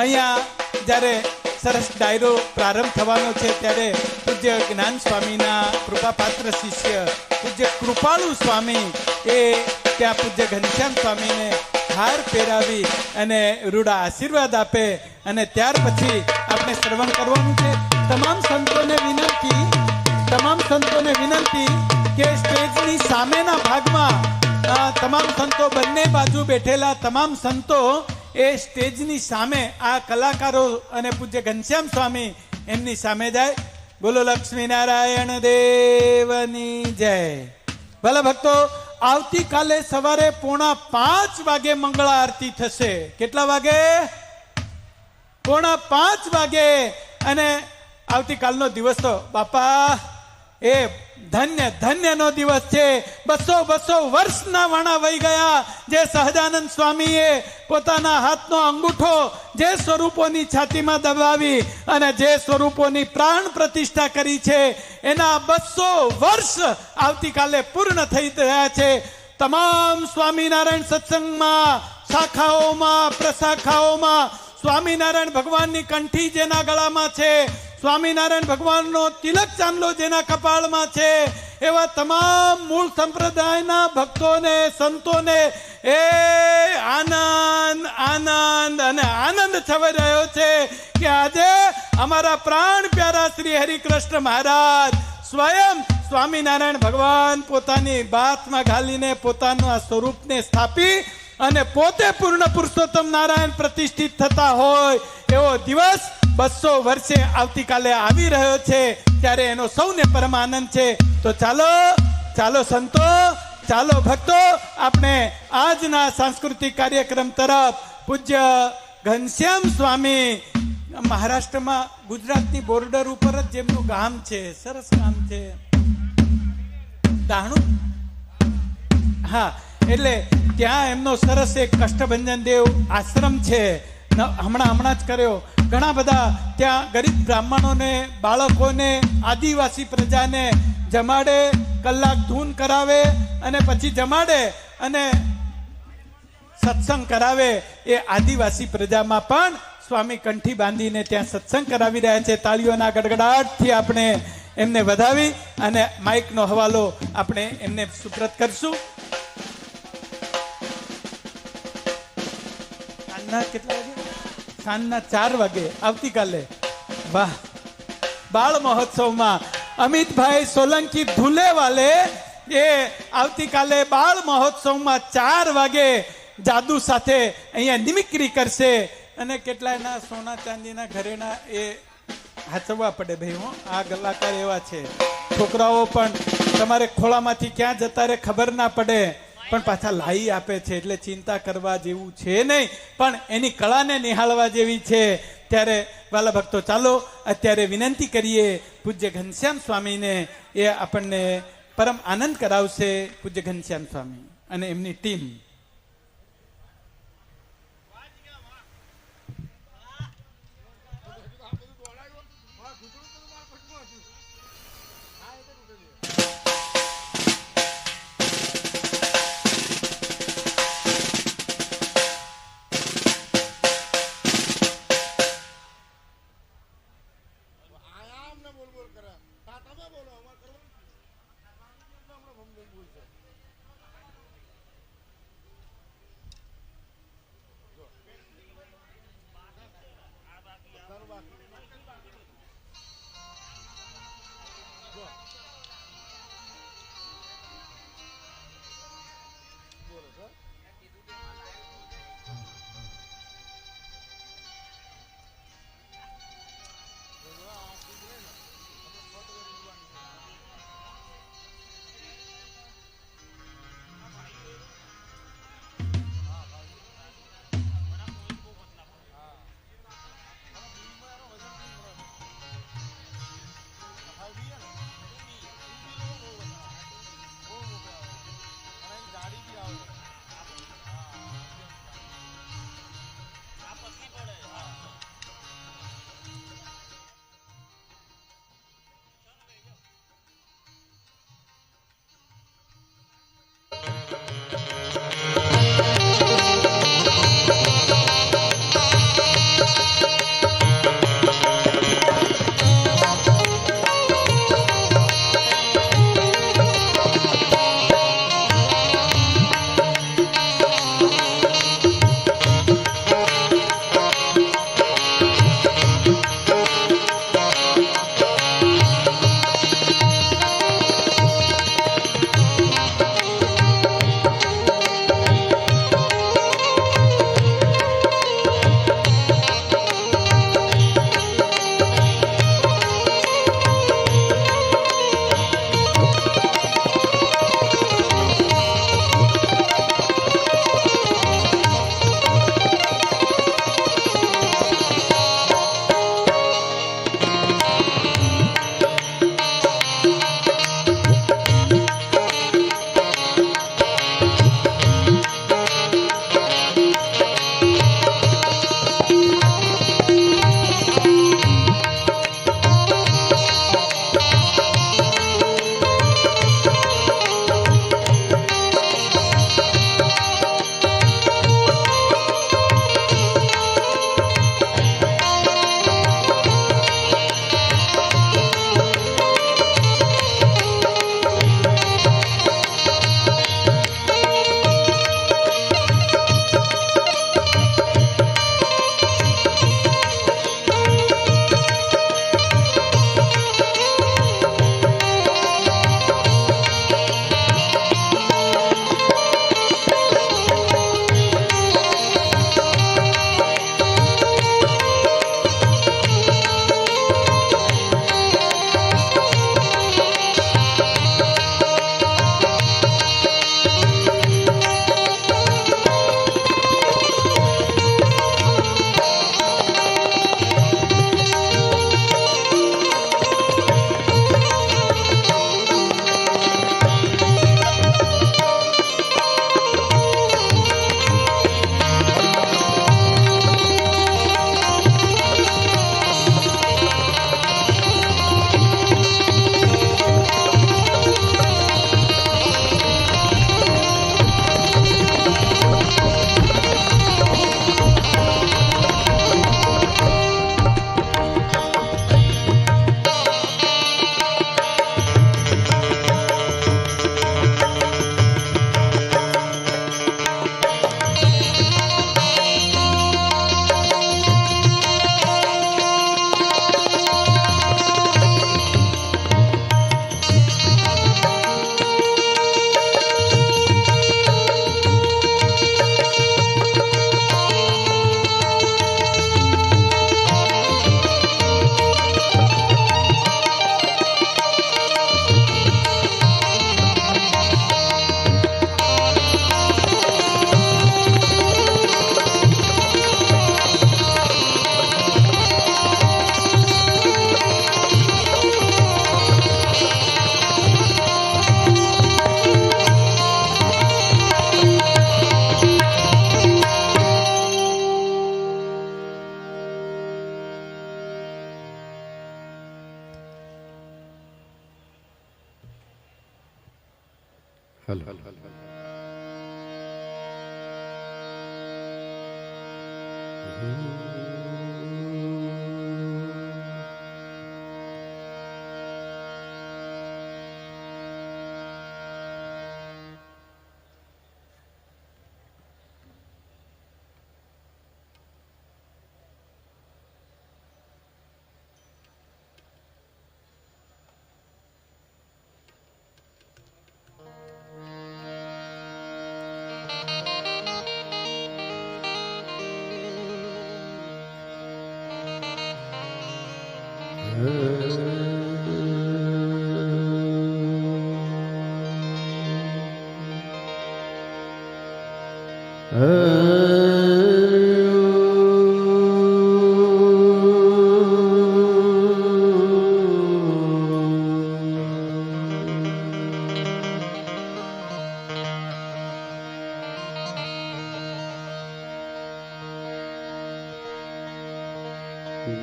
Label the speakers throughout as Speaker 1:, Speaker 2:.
Speaker 1: અહીંયા જ્યારે સરસ ડાયરો પ્રારંભ થવાનો છે ત્યારે પૂજ્ય જ્ઞાન સ્વામીના કૃપાપાત્ર શિષ્ય પૂજ્ય કૃપાળુ સ્વામી એ ત્યાં પૂજ્ય ઘનશ્યામ સ્વામીને હાર પહેરાવી અને રૂડા આશીર્વાદ આપે અને ત્યાર પછી આપણે શ્રવણ કરવાનું છે. તમામ સંતોને વિનંતી કે સ્ટેજની સામેના ભાગમાં તમામ સંતો બંને બાજુ બેઠેલા તમામ સંતો એ સ્ટેજની સામે આ કલાકારો અને પૂજ્ય ઘનશ્યામ સ્વામી એમની સામે જાય. બોલો લક્ષ્મીનારાયણ દેવની જય. ભલા ભક્તો, આવતીકાલે સવારે 4:45 વાગે મંગળા આરતી થશે. કેટલા વાગે? 4:45 વાગે. અને આવતીકાલનો દિવસ તો બાપા એ ધન્ય નો દિવસ છે. 200 વર્ષના વાણા વહી ગયા. જે સહજાનંદ સ્વામીએ પોતાના હાથનો અંગૂઠો જે સ્વરૂપોની છાતીમાં દબાવી અને જે સ્વરૂપોની પ્રાણ પ્રતિષ્ઠા કરી છે એના 200 વર્ષ આવતીકાલે પૂર્ણ થઈ રહ્યા છે. તમામ સ્વામિનારાયણ સત્સંગમાં, શાખાઓમાં, પ્રશાખાઓમાં સ્વામિનારાયણ ભગવાનની કંઠી જેના ગળામાં છે, સ્વામિનારાયણ ભગવાનનો તિલક ચાંદલો જેના કપાળમાં છે, એવા તમામ મૂળ સંપ્રદાયના ભક્તોને, સંતોને એ આનંદ છવાઈ રહ્યો છે કે આજે અમારા પ્રાણ પ્યારા શ્રી હરિકૃષ્ણ મહારાજ સ્વયં સ્વામિનારાયણ ભગવાન પોતાની બાથમાં ઘાલીને પોતાનું આ સ્વરૂપને સ્થાપી અને પોતે પૂર્ણ પુરુષોત્તમ નારાયણ પ્રતિષ્ઠિત થતા હોય એવો દિવસ 200 વર્ષે આવતીકાલે આવી રહ્યો છે. ત્યારે એનો સૌને પરમ આનંદ છે. તો ચાલો સંતો, ચાલો ભક્તો, આપણે આજના સાંસ્કૃતિક કાર્યક્રમ તરફ પૂજ્ય ઘનશ્યામ સ્વામી મહારાષ્ટ્રમાં ગુજરાતની બોર્ડર ઉપર જ જેમનું ગામ છે, સરસ ગામ છે દાહણું. હા, એટલે ત્યાં એમનો સરસ એક કષ્ટભંજન દેવ આશ્રમ છે. હમણાં જ કર્યો. ઘણા બધા ત્યાં ગરીબ બ્રાહ્મણોને, બાળકોને, આદિવાસી પ્રજાને જમાડે, કલાક ધૂન કરાવે અને પછી જમાડે અને સત્સંગ કરાવે. એ આદિવાસી પ્રજામાં પણ સ્વામી કંઠી બાંધીને ત્યાં સત્સંગ કરાવી રહ્યા છે. તાળીઓના ગડગડાટથી આપણે એમને વધાવી અને માઇકનો હવાલો આપણે એમને સુપ્રત કરશું. કેટલા વાગે? સાંજના 4 વાગે આવતીકાલે. વાહ! બાળ મહોત્સવમાં અમિતભાઈ સોલંકી ધુલેવાલે એ આવતીકાલે બાળ મહોત્સવમાં 4 વાગે જાદુ સાથે અહીંયા નિમિક્રી કરશે. અને કેટલાયના સોના ચાંદીના ઘરેણા એ હાચવવા પડે ભાઈ. હો, આ કલાકાર એવા છે. છોકરાઓ પણ તમારે ખોળામાંથી ક્યાં જતા રહે ખબર ના પડે, પણ પાછા લાઈ આપે છે. એટલે ચિંતા કરવા જેવું છે નહીં, પણ એની કળાને નિહાળવા જેવી છે. ત્યારે વાલા ભક્તો, ચાલો અત્યારે વિનંતી કરીએ પૂજ્ય ઘનશ્યામ સ્વામીને. એ આપણને પરમ આનંદ કરાવશે. પૂજ્ય ઘનશ્યામ સ્વામી અને એમની ટીમ.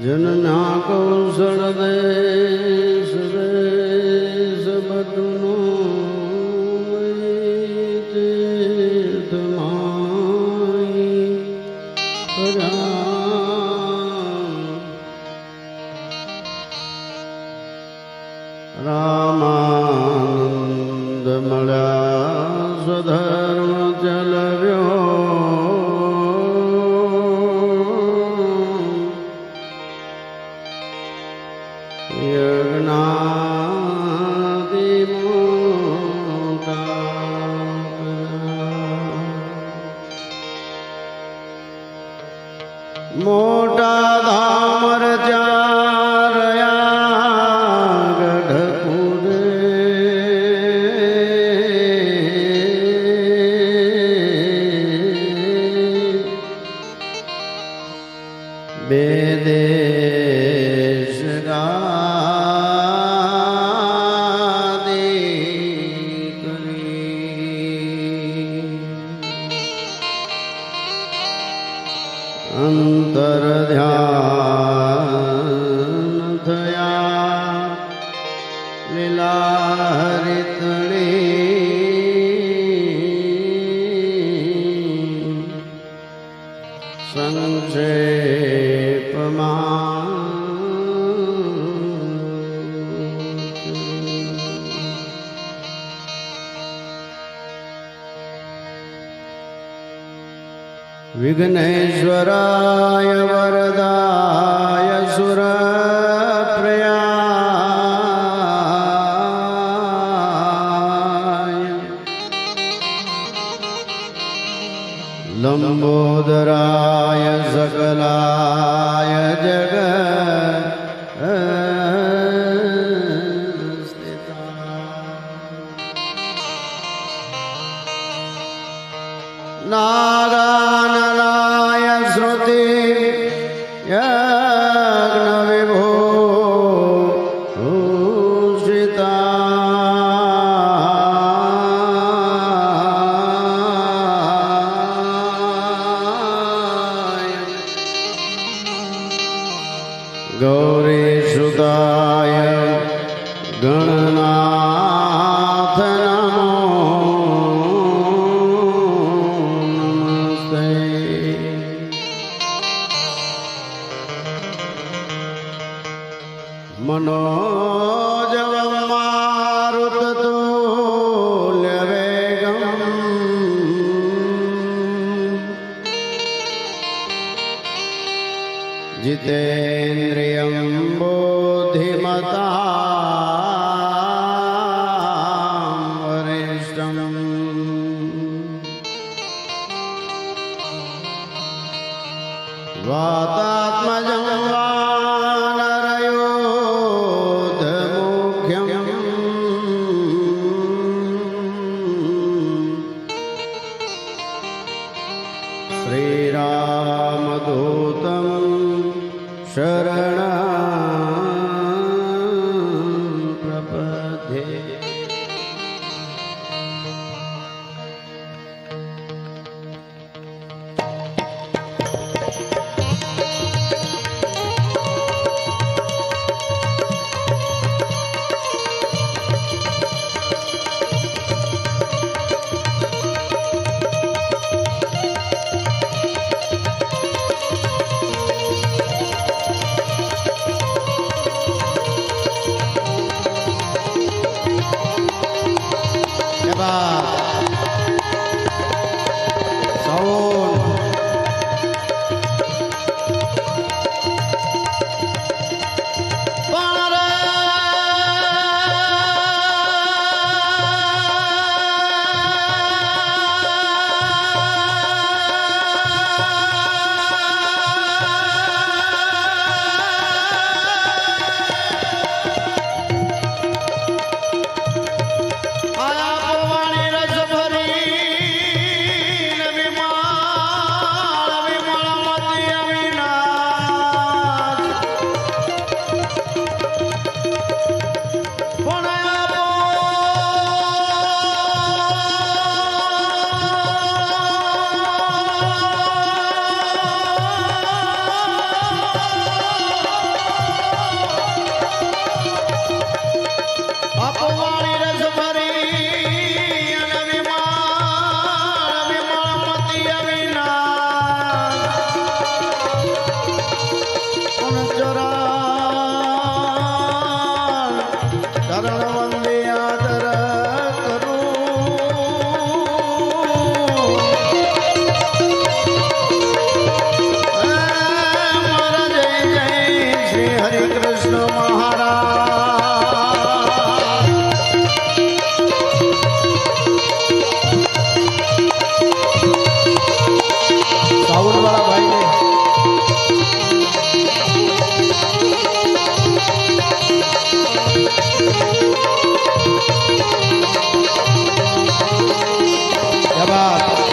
Speaker 2: जनना कौशल देश देश बदनो तीर्थ माई रामानंद मळ्या स्वधर्म चलव्यो मोटा धामर चारया गढ़पुरे बेदेश गादी करी अंतर ध्यान थया लीला हरितणी संक्षेप विघ्नेश्वराय वरदाय सुरप्रियाय लंबोदराय सकलाय जग नागानलाय श्रुति यज्ञ विभो भूषिता गौरी सुताय गणनाथ नमो मनोजवं मारुततुल्यवेगम् जितेन्द्रियं बुद्धिमतां वरिष्ठम् वातात्मजं श्रीरामदूतं शरणं प्रपद्ये બાત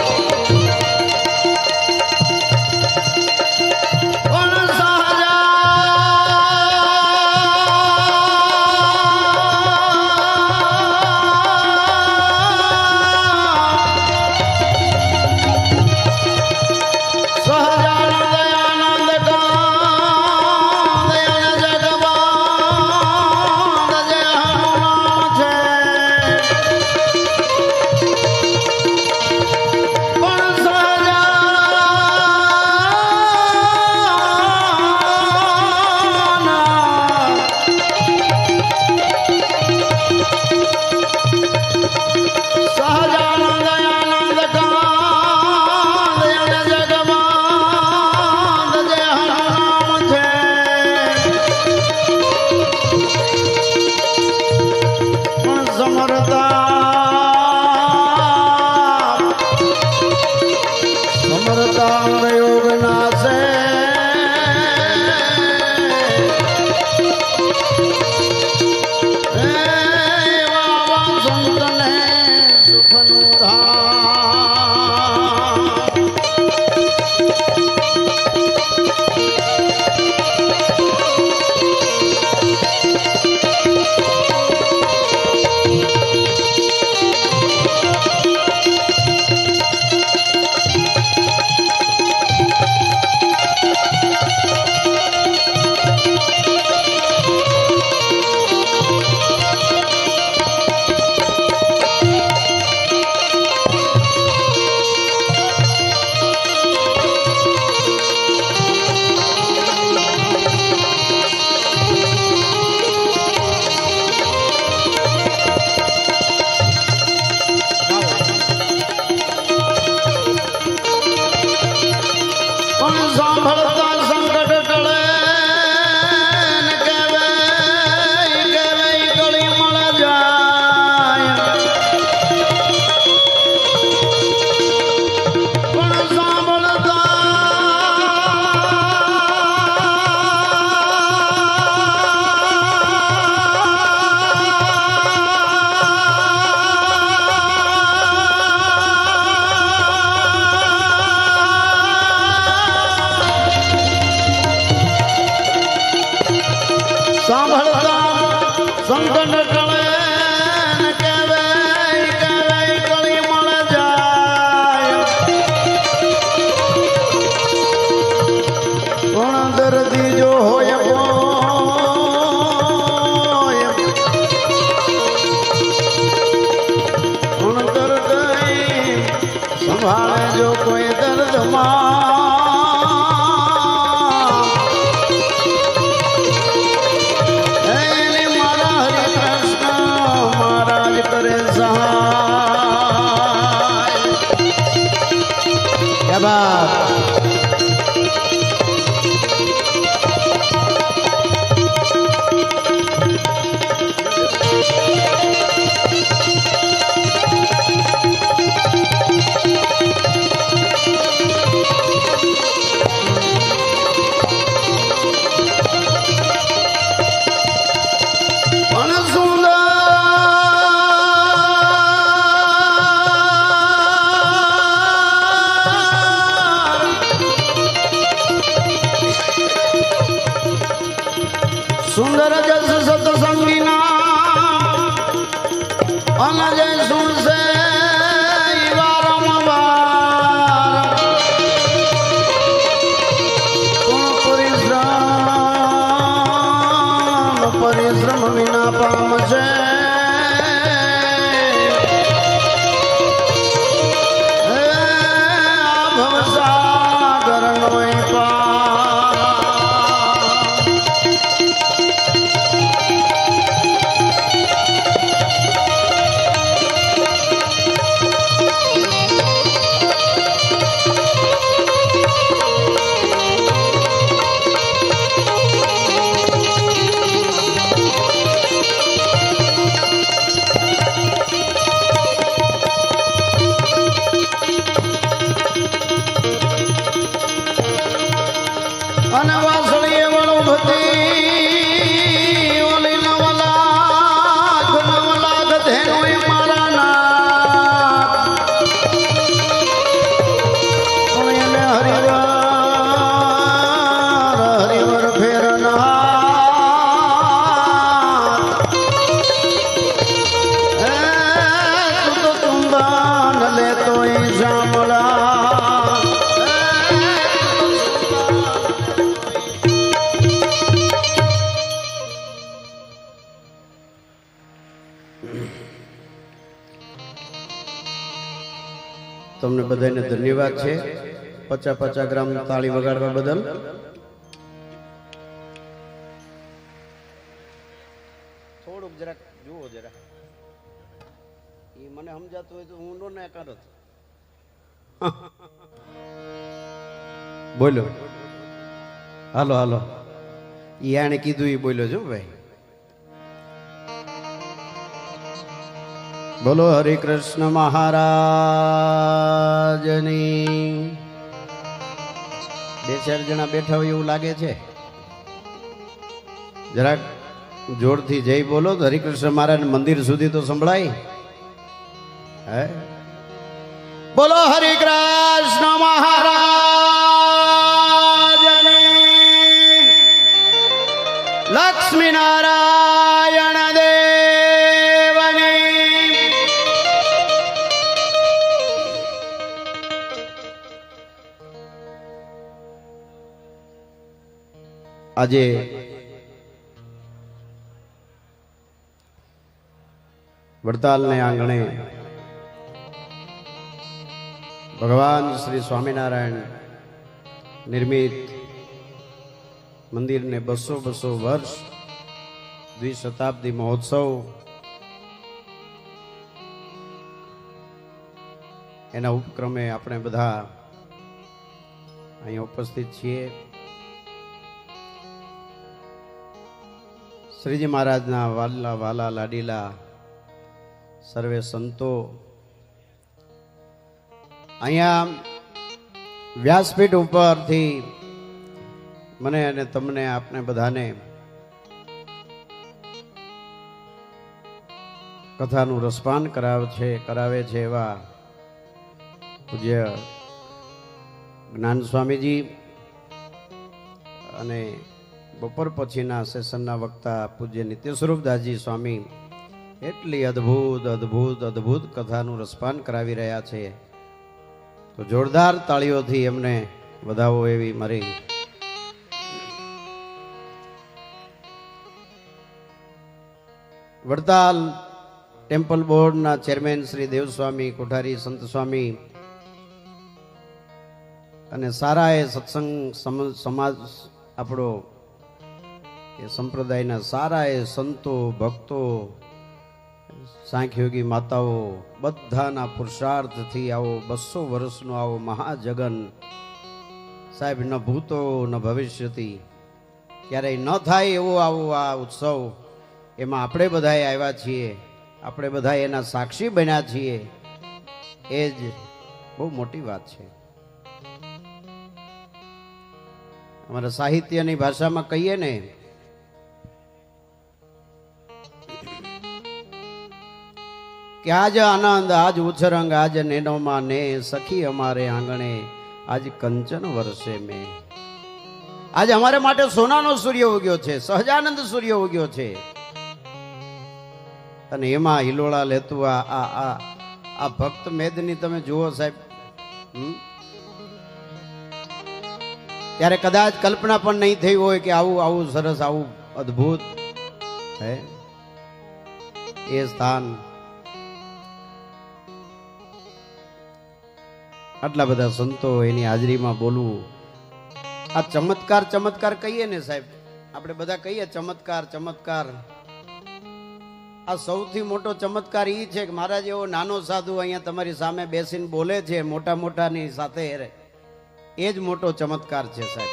Speaker 2: જો કોઈ દર્દમાં એને મારા હરિકૃષ્ણ મહારાજ કરે સહાય. ક્યા બાત. સુંદર જસ સતસંગીના અનજય સુનસે વારંવાર પરિશ્રમ વિના પામશે. ભવસાગર શ્યામળા તમને બધાને ધન્યવાદ છે 50 ગ્રામ તાળી વગાડવા બદલ. થોડુંક જરાક જુઓ જરા, એ મને સમજાતું હોય તો હું નો ના કરત. બોલો, હાલો હાલો, ઈ આને કીધું એ બોલ્યો છો ભાઈ. બોલો હરે કૃષ્ણ મહારાજની. બે ચાર જણા બેઠા હોય એવું લાગે છે, જરાક જોરથી જય બોલો તો હરિકૃષ્ણ મહારાજ મંદિર સુધી તો સંભળાય. હે, બોલો હરે કૃષ્ણ મહારાજની. લક્ષ્મી નારાયણ દેવની. આજે વડતાલને આંગણે ભગવાન શ્રી સ્વામિનારાયણ નિર્મિત મંદિરને 200 વર્ષ દ્વિશતાબ્દી મહોત્સવ એના ઉપક્રમે આપણે બધા અહીં ઉપસ્થિત છીએ. શ્રીજી મહારાજના વાલા વાલા લાડીલા સર્વે સંતો અહીંયા વ્યાસપીઠ ઉપરથી મને અને તમને આપને બધાને કથાનું રસપાન કરાવે છે એવા પૂજ્ય જ્ઞાન સ્વામીજી અને બપોર પછીના સેશનના વક્તા પૂજ્ય નિત્ય સ્વરૂપદાસજી સ્વામી એટલી અદ્ભુત અદ્ભુત અદ્ભુત કથાનું રસપાન કરાવી રહ્યા છે. તો જોરદાર તાળીઓથી એમને વધાવો એવી મારી વડતાલ ટેમ્પલ બોર્ડના ચેરમેન શ્રી દેવસ્વામી કોઠારી સંત સ્વામી અને સારા એ સત્સંગ સમાજ આપણો એ સંપ્રદાયના સારા એ સંતો ભક્તો સાંખ્યોગી માતાઓ બધાના પુરુષાર્થથી આવો 200 વર્ષનો આવો મહાજગન સાહેબ ન ભૂતો ન ભવિષ્યથી ક્યારેય ન થાય એવો આવો આ ઉત્સવ એમાં આપણે બધાએ આવ્યા છીએ, આપણે બધા એના સાક્ષી બન્યા છીએ. એ જ બહુ મોટી વાત છે. અમારા સાહિત્યની ભાષામાં કહીએ ને કે આજ આનંદ આજ ઉછરંગ આજ નેનોમાં ને સખી અમારે આંગણે આજ કંચન વર્ષે મેં. આજ અમારે માટે સોનાનો સૂર્ય ઉગ્યો છે, સહજાનંદ સૂર્ય ઉગ્યો છે. અને એમાં હિલોળા લેતું આ ભક્ત મેદની તમે જુઓ સાહેબ, ત્યારે કદાચ કલ્પના પણ નહીં થઈ હોય કે આવું આવું સરસ આવું અદ્ભુત હે એ સ્થાન. આટલા બધા સંતો એની હાજરીમાં બોલવું, આ ચમત્કાર ચમત્કાર કહીએ ને સાહેબ, આપણે બધા કહીએ ચમત્કાર ચમત્કાર. આ સૌથી મોટો ચમત્કાર એ છે કે મહારાજ એવો નાનો સાધુ અહીંયા તમારી સામે બેસીને બોલે છે મોટા મોટાની સાથે, એ જ મોટો ચમત્કાર છે સાહેબ.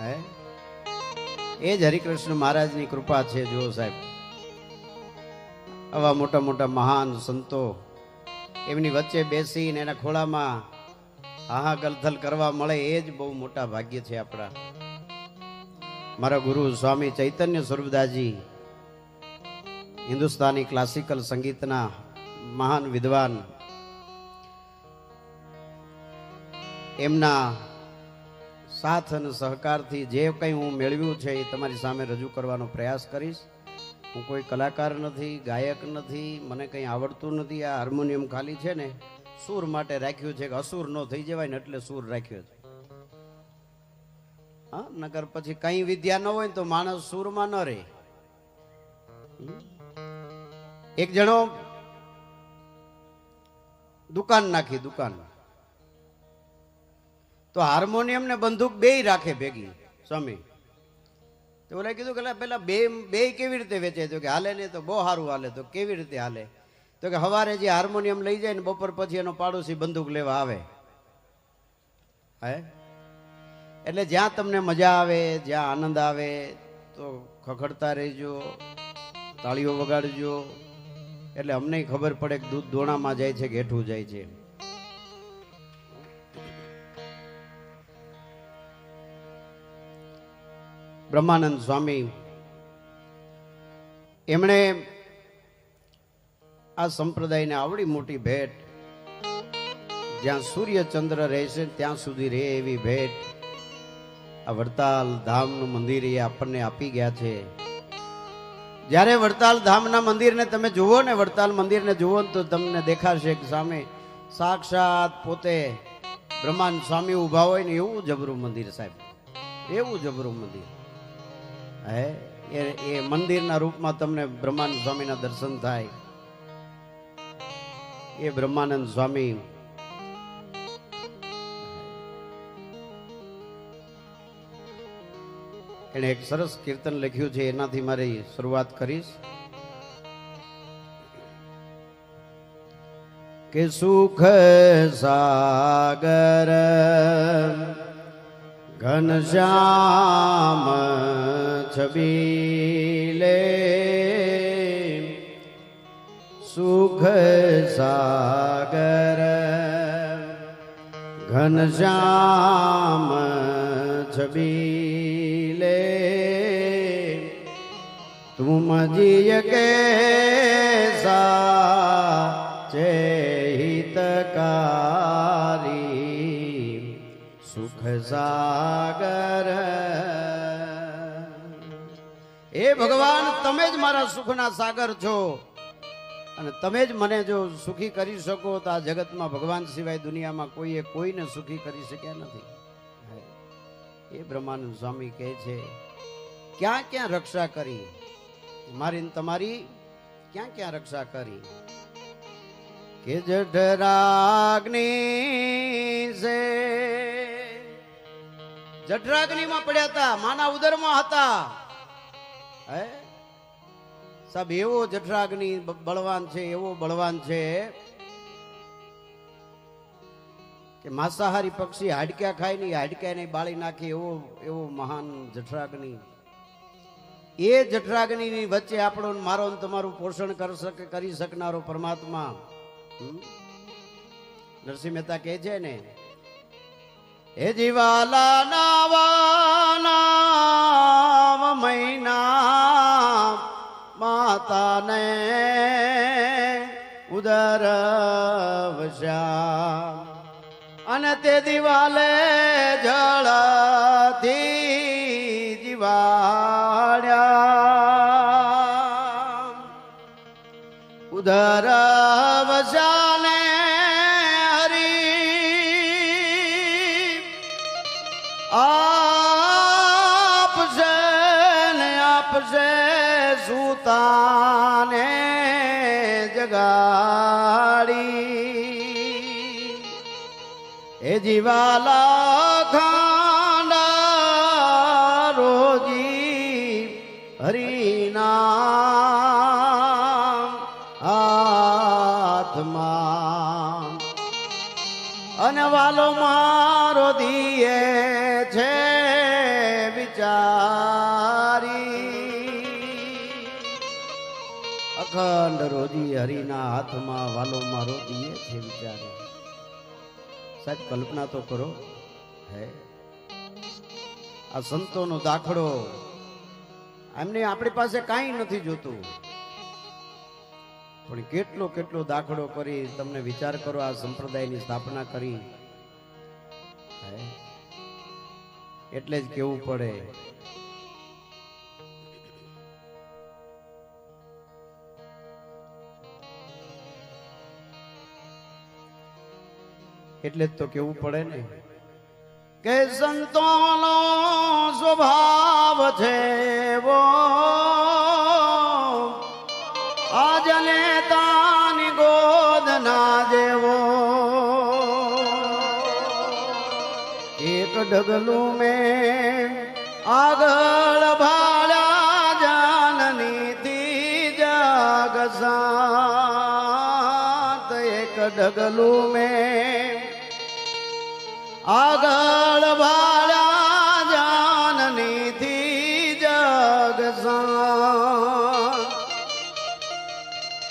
Speaker 2: હે, એ જ હરિકૃષ્ણ મહારાજની કૃપા છે. જો સાહેબ, આવા મોટા મોટા મહાન સંતો એમની વચ્ચે બેસીને એના ખોળામાં આહા ગલથલ કરવા મળે, એ જ બહુ મોટા ભાગ્ય છે આપણા. મારા ગુરુ સ્વામી ચૈતન્ય સ્વરૂપદાસજી હિન્દુસ્તાની ક્લાસિકલ સંગીતના મહાન વિદ્વાન, એમના સાથ અને સહકારથી જે કંઈ હું મેળવ્યું છે એ તમારી સામે રજૂ કરવાનો પ્રયાસ કરીશ. હું કોઈ કલાકાર નથી, ગાયક નથી, મને કંઈ આવડતું નથી. આ હાર્મોનિયમ ખાલી છે ને સૂર માટે રાખ્યું છે કે અસુર નો થઈ જવાય ને એટલે સૂર રાખ્યો છે. હા, નકર પછી કઈ વિદ્યા ન હોય ને તો માણસ સૂરમાં ન રહે. એક જણો દુકાન નાખી, દુકાન તો હાર્મોનિયમ ને બંદૂક બેય રાખે ભેગી સ્વામી. તો ઓલા કીધું કે પેલા બે કેવી રીતે વેચે? તો કે હાલે ને તો બહુ સારું હાલે. તો કેવી રીતે હાલે? તો કે સવારે જે હાર્મોનિયમ લઈ જાય ને બપોર પછી એનો પાડોશી બંદૂક લેવા આવે. હે એટલે જ્યાં તમને મજા આવે, જ્યાં આનંદ આવે તો ખખડતા રહેજો, તાળીઓ વગાડજો, એટલે અમને ખબર પડે કે દૂધ દોણામાં જાય છે કે હેઠું જાય છે. બ્રહ્માનંદ સ્વામી એમણે આ સંપ્રદાયને આવડી મોટી ભેટ, જ્યાં સૂર્ય ચંદ્ર રહેશે ત્યાં સુધી રહે એવી ભેટ આ વડતાલ ધામનું મંદિર એ આપણને આપી ગયા છે. જ્યારે વડતાલ ધામના મંદિરને તમે જુઓ ને, વડતાલ મંદિરને જુઓ ને તો તમને દેખાશે કે સામે સાક્ષાત પોતે બ્રહ્માનંદ સ્વામી ઊભા હોય ને એવું જબરું મંદિર સાહેબ, એવું જબરું મંદિર. હે એ મંદિરના રૂપમાં તમને બ્રહ્માનંદ સ્વામીના દર્શન થાય. એ બ્રહ્માનંદ સ્વામી એને એક સરસ કીર્તન લખ્યું છે, એનાથી મારી શરૂઆત કરીશ. કે સુખ સાગર ઘનશ્યામ છબીલે, સુખ સાગર ઘનશ્યામ છબીલે, तुम जिय के साचे हितकारी सुख सागर. એ ભગવાન તમે જ મારા સુખના સાગર છો અને તમે જ મને જો સુખી કરી શકો તો આ જગતમાં ભગવાન સિવાય દુનિયામાં કોઈએ કોઈને સુખી કરી શક્યા નથી. એ બ્રહ્માનંદ સ્વામી કહે છે ક્યાં ક્યાં રક્ષા કરી મારી તમારી, ક્યાં ક્યાં રક્ષા કરી. કે જઠરાગ્નિ સે, જઠરાગ્નિમાં પડ્યા હતા, માના ઉદરમાં હતા. હે સાહેબ એવો જઠરાગ્નિ બળવાન છે, એવો બળવાન છે કે માંસાહારી પક્ષી હાડક્યા ખાય નહીં, હાડક્યા નહીં બાળી નાખે એવો મહાન જઠરાગ્નિ. એ જઠરાગ્નિની વચ્ચે આપણો મારો તમારું પોષણ કરી શકનારો પરમાત્મા નરસિંહ મહેતા કહે છે ને, હે જીવાલા નામ મહિના માતાને ઉદર વશ્યા અને તે દિવાલે જળથી જીવાડ્યા. ઉદર વસાને હરી આપશે ને આપશે સુતાને જગાડી. એ જીવાલા ખાંડા રોજી હરિના હાથમાં અને વાલો મારો દિયે છે વિચારી. અખંડ રોજી હરિના હાથમાં વાલો મારો દિયે છે વિચારી. સાહેબ કલ્પના તો કરો. હે આ સંતોનો દાખલો, એમને આપણી પાસે કાંઈ નથી જોતું પણ કેટલો કેટલો દાખલો કરી તમને વિચાર કરો આ સંપ્રદાયની સ્થાપના કરી. એટલે જ કેવું પડે એટલે જ તો કેવું પડે ને કે સંતોનો સ્વભાવ છે એવો આજ નેતાની ગોદ ના જેવો એક ડગલું મેં આગળ ભાળ્યા જાનનીથી જગ સાત એક ડગલું મેં આગળ ભાળ્યા જાનનીથી જગ સાત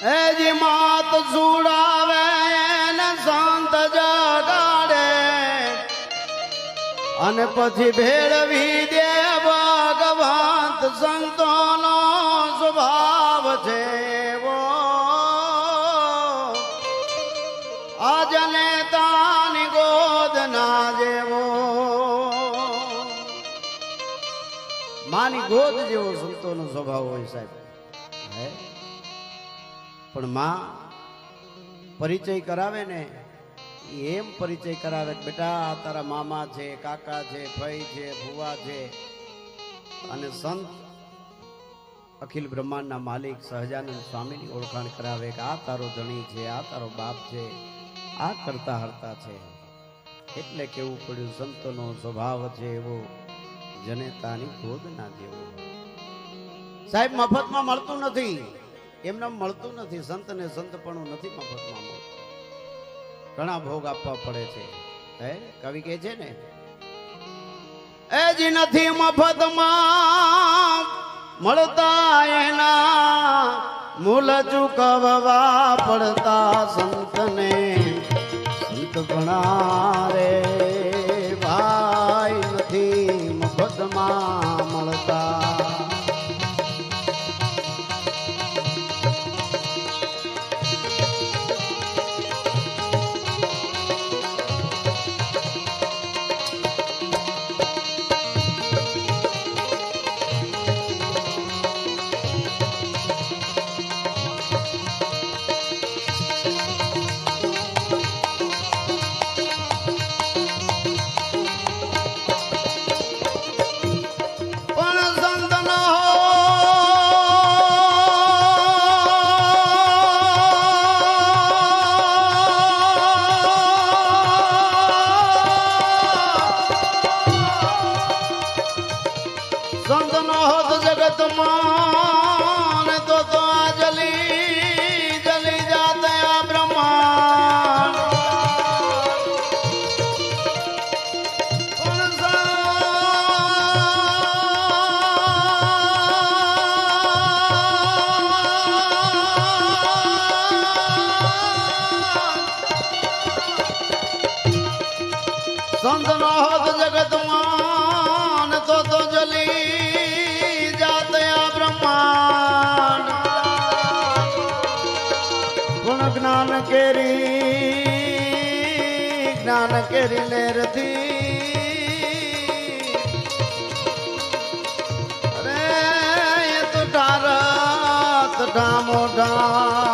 Speaker 2: એજી માત સુડાવે ને સંત જગાડે અને પછી ભેળવી દે ભગવંત સંતોનો સ્વભાવ છે એવો આજ નેતાની ગોદ ના જેવો માની ગોદ જેવો સંતોનો સ્વભાવ હોય સાહેબ હે પણ માં પરિચય કરાવે ને એમ પરિચય કરાવે કે બેટા આ તારા મામા છે કાકા છે ભાઈ છે ભુવા છે અને સંત અખિલ બ્રહ્માંડના માલિક સહજાનંદ સ્વામીની ઓળખાણ કરાવે કે આ તારો ધણી છે આ તારો બાપ છે આ કરતા હરતા છે એટલે કેવું પડ્યું સંતોનો સ્વભાવ છે એવો જનેતાની ગોદ ના જેવો સાહેબ મફતમાં મળતું નથી એમને મળતું નથી સંતને સંતપણું નથી મફતમાં મળતું ઘણા ભોગ આપવા પડે છે હે કવિ કહે છે ને એ જ નથી મફતમાં મળતા એના મૂલ ચૂકવવા પડતા સંતને સંત ઘણા રે ભાઈ નથી મફતમાં મળતા સંત નો હોત જગતમાં તો જલી જાત આ બ્રહ્માંડ ગુણ જ્ઞાન કેરી લેરથી અરે એ તો ટારત ઢામોઢા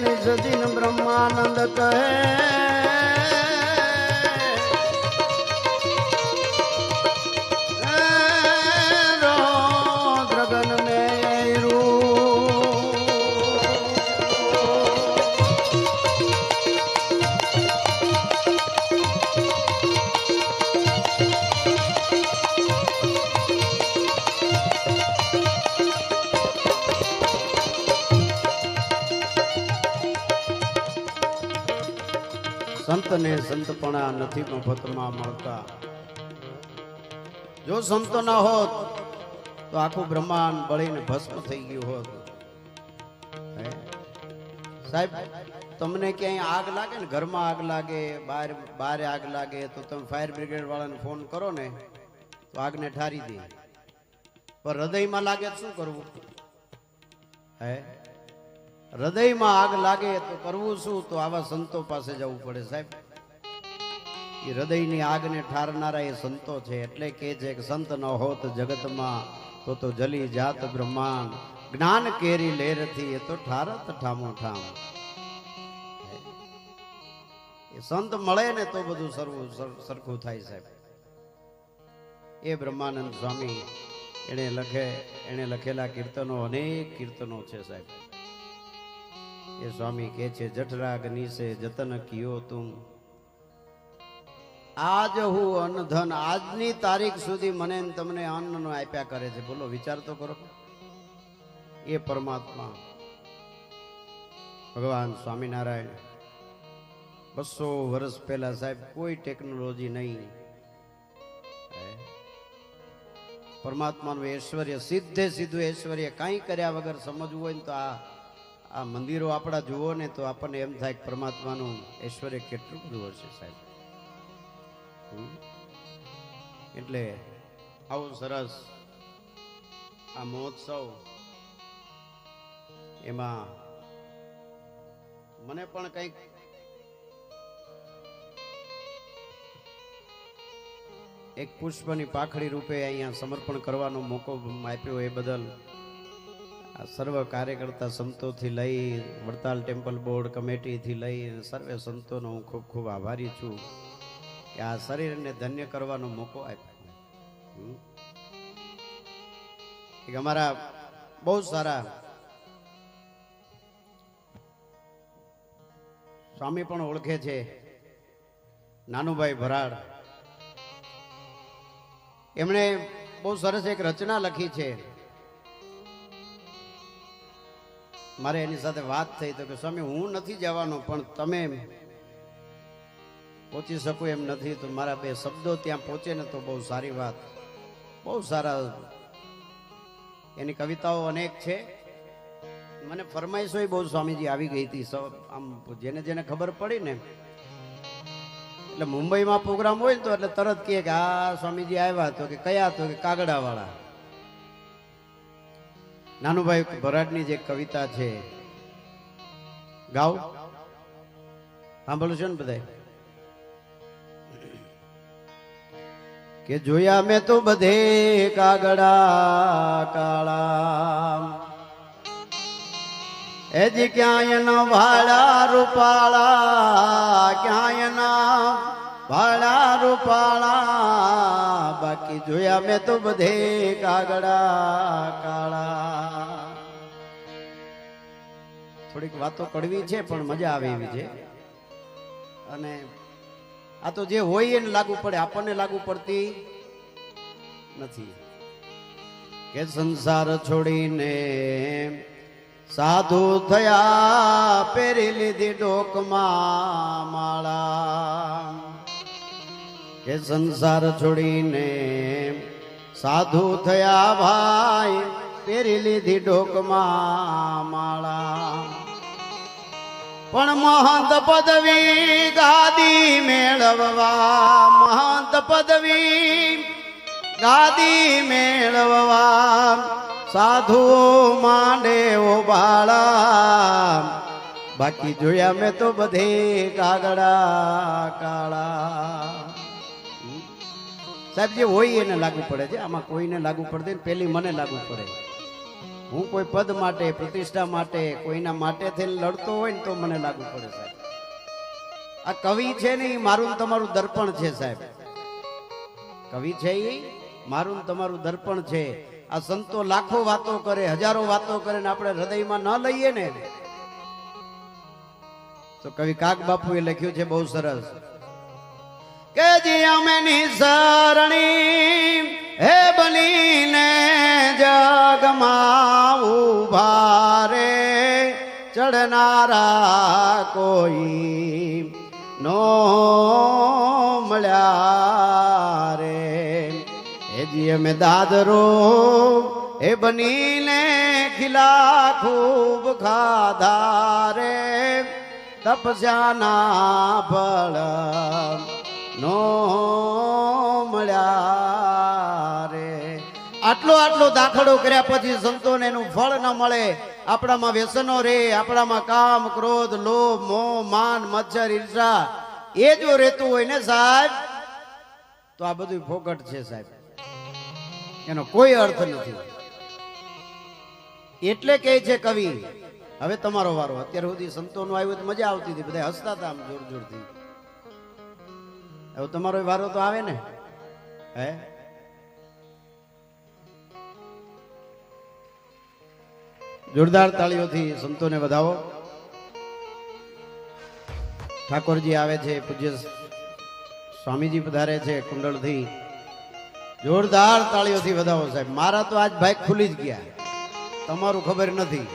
Speaker 2: નિજ બ્રહ્માનંદ કહે દ્રગન સંતને સંતપણા નથી મફતમાં મળતા જો સંતો ના હોત તો આખું બ્રહ્માંડ બળીને ભસ્મ થઈ ગયું હોત. હે? સાહેબ, તમને ક્યાંય આગ લાગે ને, ઘરમાં આગ લાગે, બહાર આગ લાગે, તો તમે ફાયર બ્રિગેડ વાળાને ફોન કરો ને તો આગને ઠારી દે. પણ હૃદયમાં લાગે તો શું કરવું? હે, હૃદયમાં આગ લાગે તો કરવું શું? તો આવા સંતો પાસે જવું પડે સાહેબ. એ હૃદયની આગને ઠારનારા એ સંતો છે. એટલે કે છે કે સંત ન હોત જગતમાં તો જલી જાત બ્રહ્માંડ, જ્ઞાન કેરી લેરથી એ તો ઠારત ઠામો ઠામ. એ સંત મળે ને તો બધું સરખું થાય સાહેબ. એ બ્રહ્માનંદ સ્વામી એને લખેલા કીર્તનો અનેક કીર્તનો છે સાહેબ. એ સ્વામી કહે છે, જઠરાગ નીસે જતન કિયો તું, આજ હું અન્ન ધન, આજની તારીખ સુધી મને તમને અન્નનો આપ્યા કરે છે. બોલો, વિચાર તો કરો. એ પરમાત્મા ભગવાન સ્વામિનારાયણ 200 વર્ષ પહેલા સાહેબ કોઈ ટેકનોલોજી નહીં, પરમાત્માનું ઐશ્વર્ય સીધે સીધું ઐશ્વર્ય કાંઈ કર્યા વગર સમજવું હોય ને તો આ મંદિરો આપણા જુઓ ને તો આપણને એમ થાય કે પરમાત્માનું ઐશ્વર્ય કેટલું બધું હશે સાહેબ. એટલે આવું સરસ આ મહોત્સવ, એમાં મને પણ કંઈક એક પુષ્પની પાખડી રૂપે અહીંયા સમર્પણ કરવાનો મોકો આપ્યો. એ બદલ આ સર્વ કાર્યકર્તા સંતોથી લઈ વડતાલ ટેમ્પલ બોર્ડ કમિટીથી લઈ સર્વે સંતોનો હું ખૂબ ખૂબ આભારી છું કે આ શરીરને ધન્ય કરવાનો મોકો આપ્યો. એક અમારા બહુ સારા સ્વામી પણ ઓળખે છે, નાનુભાઈ ભરાડ. એમણે બહુ સરસ એક રચના લખી છે. મારે એની સાથે વાત થઈ તો કે સ્વામી, હું નથી જવાનો પણ તમે પહોંચી શકો એમ નથી, તો મારા 2 શબ્દો ત્યાં પહોંચે ને તો બહુ સારી વાત. બહુ સારા એની કવિતાઓ અનેક છે. મને ફરમાઈશો બહુ સ્વામીજી આવી ગઈ હતી. આમ જેને ખબર પડી ને, એટલે મુંબઈમાં પ્રોગ્રામ હોય ને તો એટલે તરત કહે કે આ સ્વામીજી આવ્યા. તો કે કયા? તો કે કાગડા વાળા. નાનુભાઈ ભરાડની જે કવિતા છે, ગાવ સાંભળો છો ને બધા? કે જોયા મેં તો બધે કાગડા કાળા, એજી ક્યાંય ન ભાડા રૂપાળા, ક્યાંય ના ભાડા રૂપાળા, બાકી જોયા મેં તો બધે કાગડા કાળા. થોડીક વાતો કડવી છે પણ મજા આવે એવી છે. અને આ તો જે હોય એને લાગુ પડે, આપણને લાગુ પડતી નથી. કે સંસાર છોડીને સાધુ થયા, પહેરી લીધી ડોકમાં માળા. કે સંસાર છોડીને સાધુ થયા ભાઈ, પહેરી લીધી ડોકમાં માળા. પણ મહંત પદવી ગાદી મેળવવા, મહંત પદવી ગાદી મેળવવા, સાધુઓ માંડે ઓ બાળા, બાકી જોયા મેં તો બધે કાગડા કાળા. સાહેબ, જે હોય એને લાગુ પડે છે. આમાં કોઈને લાગુ પડે ને પેલી મને લાગુ પડે. હું કોઈ પદ માટે, પ્રતિષ્ઠા માટે, કોઈના માટે થઈને લડતો હોય ને તો મને લાગુ પડે સાહેબ. આ કવિ છે ને એ મારું ને તમારું દર્પણ છે સાહેબ. કવિ છે એ મારું ને તમારું દર્પણ છે. આ સંતો લાખો વાતો કરે, હજારો વાતો કરે ને આપણે હૃદયમાં ન લઈએ ને, તો કવિ કાગ બાપુએ લખ્યું છે બહુ સરસ કે જી અમે નિસરણી હે બનીને જગમાં ઉભા રે, ચડનારા કોઈ નો મળ્યા રે. હે જી અમે દાદરો એ બનીને ખીલા ખૂબ ખાધા રે તપસ્યાના ફળ નો મળ્યા રે. આટલો દાખલો કર્યા પછી સંતોને એનું ફળ ન મળે, આપણામાં વ્યસનો રે, આપણામાં કામ ક્રોધ લોભ મોહ માન મચ્છર ઈર્ષા એ જો રહેતું હોય ને સાહેબ, તો આ બધું ફોકટ છે સાહેબ, એનો કોઈ અર્થ નથી. એટલે કહે છે કવિ, હવે તમારો વારો. અત્યાર સુધી સંતોનું આવ્યું તો મજા આવતી હતી, બધા હસતા હતા આમ જોર જોરથી. હવે તમારો વારો તો આવે ને. હે જોરદાર તાળીઓથી સંતોને વધાવો. ઠાકોરજી આવે છે, પૂજ્ય સ્વામીજી પધારે છે કુંડળથી. જોરદાર તાળીઓથી વધાવો સાહેબ. મારા તો આજ ભાઈ ખુલી જ ગયા, તમારું ખબર નથી.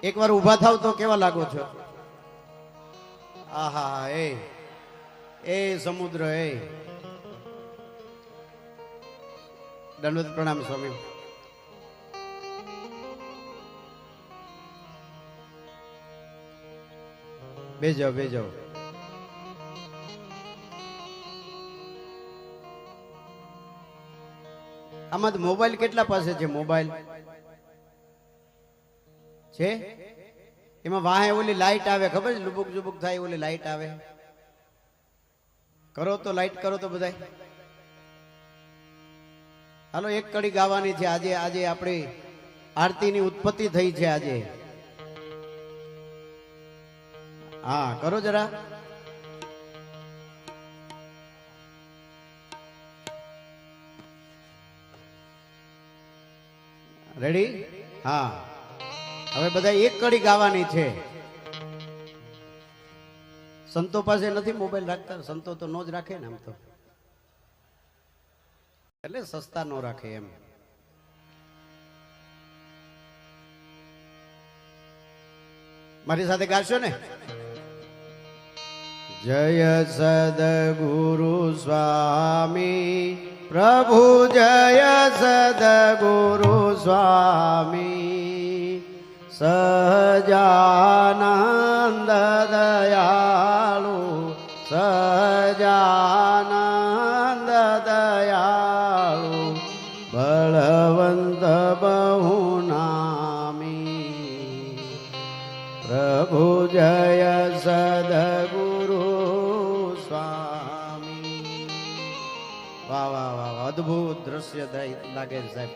Speaker 2: એકવાર ઊભા થાવ તો કેવા લાગો છો? આહા, એ સમુદ્ર, એ દંડવત પ્રણામ સ્વામી. બેજો બેજો. આમાં મોબાઈલ કેટલા પાસે છે? મોબાઈલ છે એમાં વાહે ઓલી લાઈટ આવે, ખબર છે? લુબુક જુબુક થાય ઓલી લાઈટ આવે. કરો તો લાઈટ કરો તો બધાય. હાલો એક કડી ગાવાની છે આજે. આજે આપણી આરતીની ઉત્પત્તિ થઈ છે આજે. હા કરો જરા. રેડી? હા, હવે બધા એક કડી ગાવાની છે. સંતો પાસે નથી મોબાઈલ રાખતા, સંતો તો નો જ રાખે ને આમ તો, એટલે સસ્તા નો રાખે એમ. મારી સાથે ગાશો ને? જય સદગુરુ સ્વામી પ્રભુ, જય સદગુરુ સ્વામી સહજાનંદ દયાળુ, સહજાનંદ દયાળુ બળવંત બહુ નામી પ્રભુ, જય સદગુરુ સ્વામી. વાહ વાહ વાહ, અદ્ભુત દ્રશ્ય લાગે છે સાહેબ.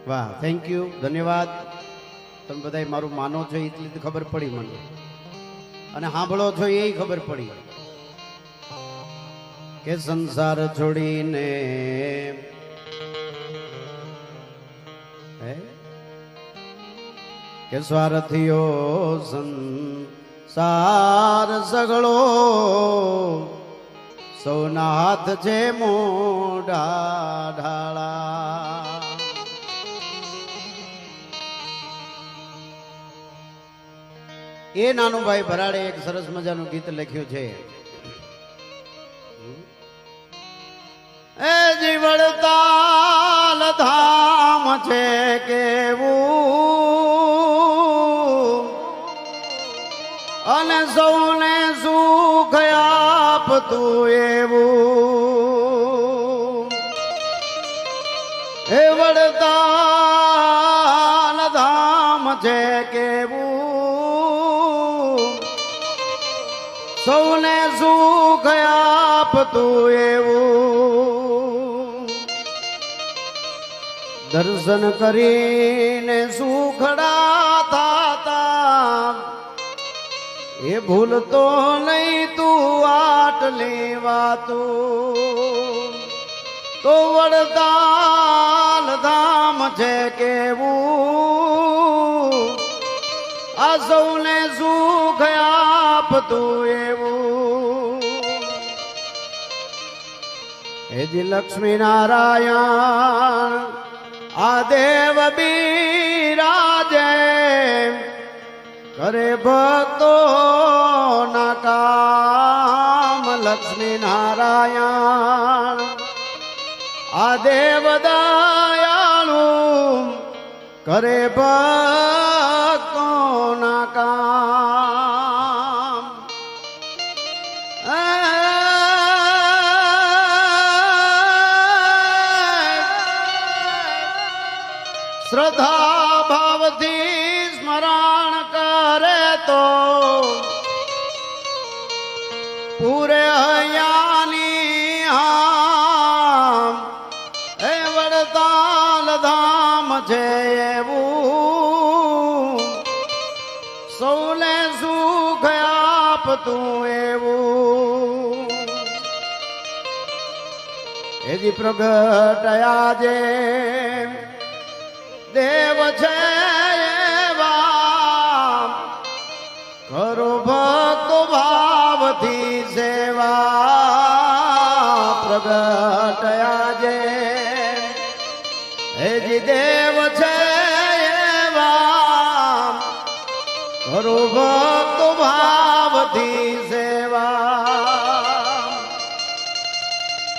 Speaker 2: વાહ, થેન્ક યુ, ધન્યવાદ. તમે બધા મારું માનો છો એટલી ખબર પડી મને, અને સાંભળો છો એ ખબર પડી કે સંસાર છોડીને કે સ્વાર્થીઓ સંસાર સગળો સૌના હાથ છે મોઢા ઢાળા. એ નાનુભાઈ ભરાડે એક સરસ મજાનું ગીત લખ્યું છે. એ જીવડતાલ ધામ છે કેવું, અને સૌને સુખ આપતું એવું. એ વડતાલ ધામ છે કેવું, સૌને સુખ આપતું એવું. દર્શન કરીને સુખડા થાતા, એ ભૂલતો નહીં તું આટલી વાતું. તો વડતાલ ધામ છે કેવું, આ સૌને સુખ આપતું એવું. હેજી લક્ષ્મી નારાયણ આ દેવ બિરાજે, કરે ભક્તો ના કામ લક્ષ્મી નારાયણ આ દેવ દયાળુ કરે ભક્તો ના કામ શ્રદ્ધા ભાવથી સ્મરણ કરે તો પૂરે હૈયાની હામ એ વડતાલ ધામ છે એવું સૌને સુખ આપતું એવું એજી પ્રગટયા જે દેવ છે એવા કરો ભક્તો ભાવથી સેવા પ્રગટયા જે હેજી દેવ છે એવા કરો ભક્તો ભાવથી સેવા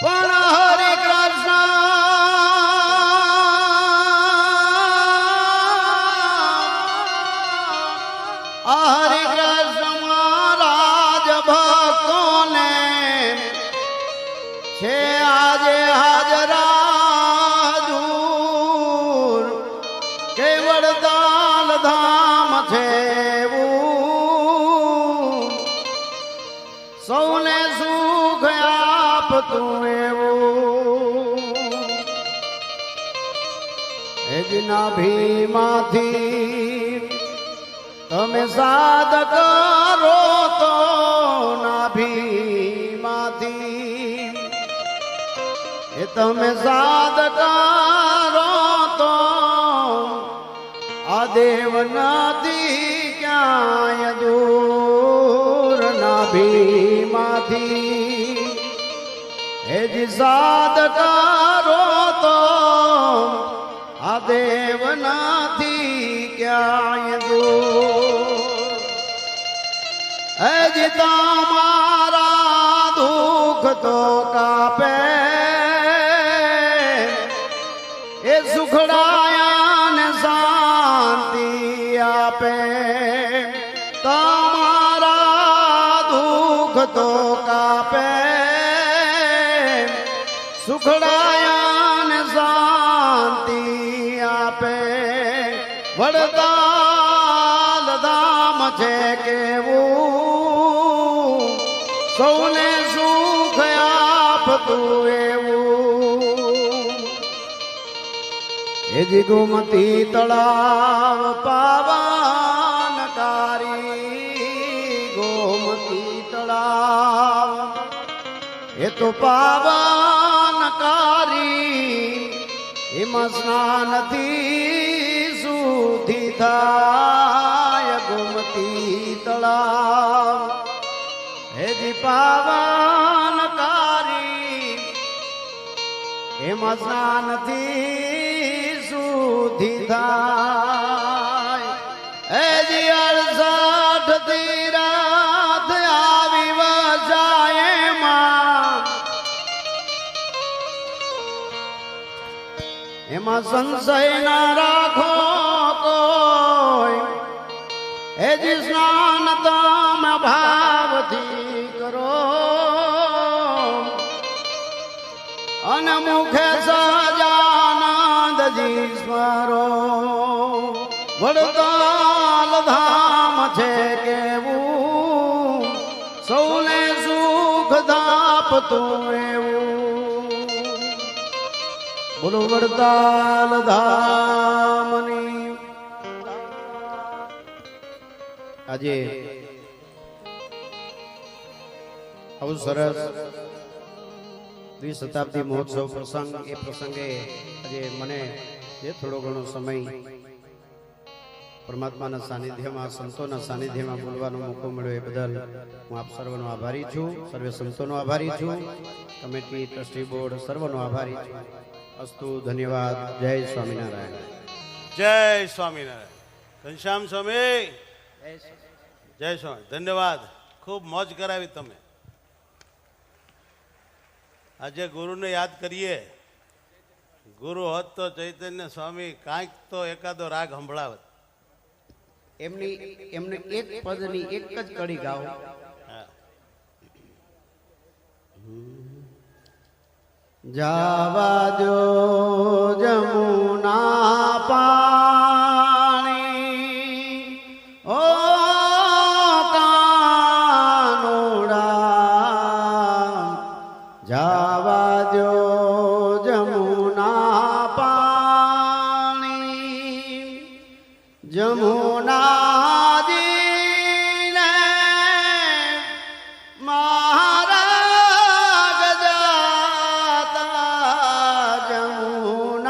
Speaker 2: પણ હરે કૃષ્ણ હરે કૃષ્ણ મહારાજ ભક્તોને છે આજે હાજરા દૂર કે વડતાલ ધામ છે એવું સૌને સુખ આપતું એવું એજના ભીમાંથી તમે સાદ કરો તો નાભીમાંથી એ તમે સાદ કરો તો આ દેવ નથી ક્યાંય દૂર નાભીમાંથી એ જ સાદ કરો તો આ દેવ નથી ક્યાંય દૂર હજી તમારા દુઃખ તો કાપે એ સુખડાયાને શાંતિ આપે તમારા દુઃખ તો કાપે સુખડાયાને શાંતિ આપે વડતાલ ધામ છે કેવું સૌને સુખ આપતું એવું એ જ ગોમતી તળાવ પાવનકારી ગોમતી તળાવ એ તો પાવનકારી એમાં સ્નાનથી શુદ્ધિ થાય ગોમતી તળાવ હેજી પાવનકારી એમાં સ્નાનથી શુદ્ધિ થાય હેજી 68 તીરથ આવી વજાય એમાં સંશય ના રાખો કોઈ એ જ સ્નાન તમે ભાવથી કરો અને મુખે સજાનંદજી સ્મરો વડતાલ ધામ છે કેવું સૌને સુખ દાપતું એવું બોલો વડતાલ ધામની આજે આવું સરસ દ્વિશતાબ્દી મહોત્સવ પ્રસંગ એ પ્રસંગે આજે મને જે થોડો ઘણો સમય પરમાત્માના સાનિધ્યમાં સંતોના સાનિધ્યમાં બોલવાનો મોકો મળ્યો એ બદલ હું આપ સર્વનો આભારી છું, સર્વે સંતોનો આભારી છું, કમિટી ટ્રસ્ટી બોર્ડ સર્વનો આભારી છું. અસ્તુ, ધન્યવાદ. જય સ્વામિનારાયણ.
Speaker 3: જય સ્વામિનારાયણ. ઘનશ્યામ સ્વામી
Speaker 2: જય
Speaker 3: જય સ્વામી, ધન્યવાદ. ખૂબ મોજ કરાવી તમે. આજે ગુરુને યાદ કરીએ. ગુરુ હોત તો ચૈતન્ય સ્વામી કાંઈક તો એકાદો રાગ સંભળાવત.
Speaker 2: એમને એક પદની એક જ કડી ગાઓ.
Speaker 3: હા.
Speaker 2: જાવા દો જમુના પાણી ઓ કાનુડા, જાવા દો જમુના પાણી, જમુનાજીને મારા ગજાતા, જમુનાજીને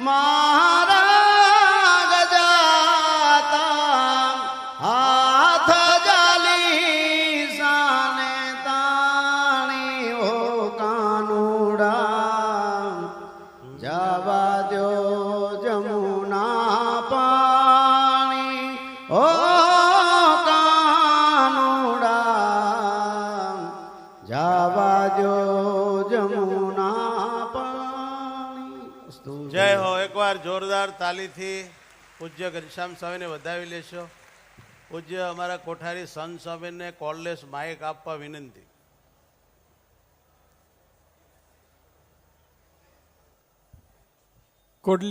Speaker 2: મારા ગજાતા, હાથ જાલી સાને તાણી ઓ કાનુડા, જાવા દો જમુના પાણી ઓ કાનુડા, જાવા દો જમુના પાણી.
Speaker 3: જય હો. એકવાર જોરદાર તાલીથી પૂજ્ય ઘનશ્યામ સ્વામીને વધાવી લેશો. પૂજ્ય અમારા કોઠારી સંત સ્વામીને કોલલેસ માઇક આપવા વિનંતી.
Speaker 1: કોડલે